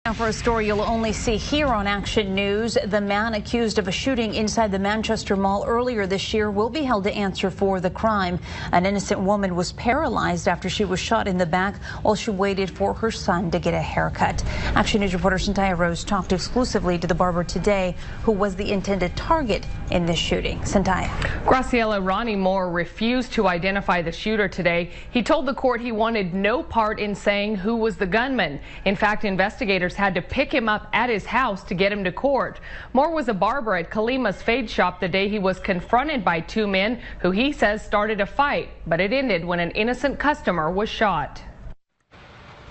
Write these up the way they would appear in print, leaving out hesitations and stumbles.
Now for a story you'll only see here on Action News, the man accused of a shooting inside the Manchester Mall earlier this year will be held to answer for the crime. An innocent woman was paralyzed after she was shot in the back while she waited for her son to get a haircut. Action News reporter Cynthia Rose talked exclusively to the barber today who was the intended target in this shooting. Cynthia. Graciela, Ronnie Moore refused to identify the shooter today. He told the court he wanted no part in saying who was the gunman. In fact, investigators had to pick him up at his house to get him to court. Moore was a barber at Kalima's fade shop the day he was confronted by two men who he says started a fight, but it ended when an innocent customer was shot.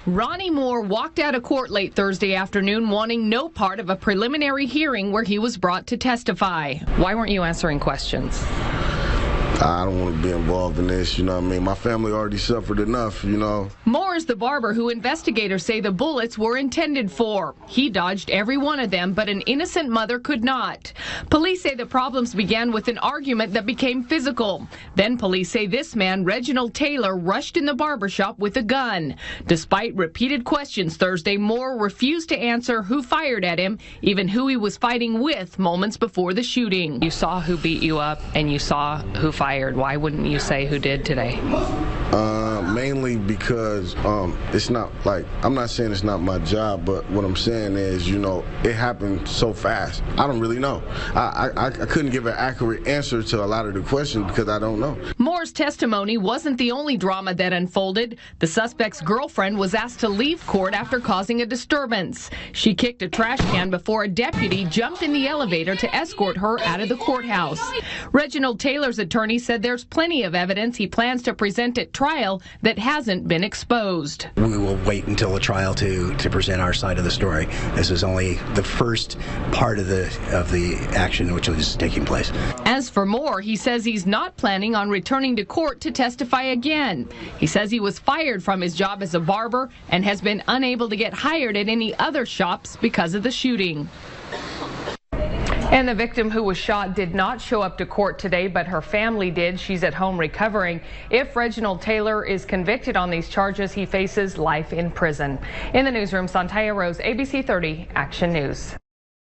Ronnie Moore walked out of court late Thursday afternoon wanting no part of a preliminary hearing where he was brought to testify. Why weren't you answering questions? I don't want to be involved in this, you know what I mean? My family already suffered enough, you know. Moore is the barber who investigators say the bullets were intended for. He dodged every one of them, but an innocent mother could not. Police say the problems began with an argument that became physical. Then police say this man, Reginald Taylor, rushed in the barbershop with a gun. Despite repeated questions Thursday, Moore refused to answer who fired at him, even who he was fighting with moments before the shooting. You saw who beat you up and you saw who fired. Why wouldn't you say who did today? Mainly because it's not like, I'm not saying it's not my job, but what I'm saying is, you know, it happened so fast. I don't really know. I couldn't give an accurate answer to a lot of the questions because I don't know. Moore's testimony wasn't the only drama that unfolded. The suspect's girlfriend was asked to leave court after causing a disturbance. She kicked a trash can before a deputy jumped in the elevator to escort her out of the courthouse. Reginald Taylor's attorney said there's plenty of evidence he plans to present at trial that hasn't been exposed. We will wait until the trial to present our side of the story. This is only the first part of the action which is taking place. As for Moore, he says he's not planning on returning to court to testify again. He says he was fired from his job as a barber and has been unable to get hired at any other shops because of the shooting. And the victim who was shot did not show up to court today, but her family did. She's at home recovering. If Reginald Taylor is convicted on these charges, he faces life in prison. In the newsroom, Cynthia Rose, ABC 30 Action News.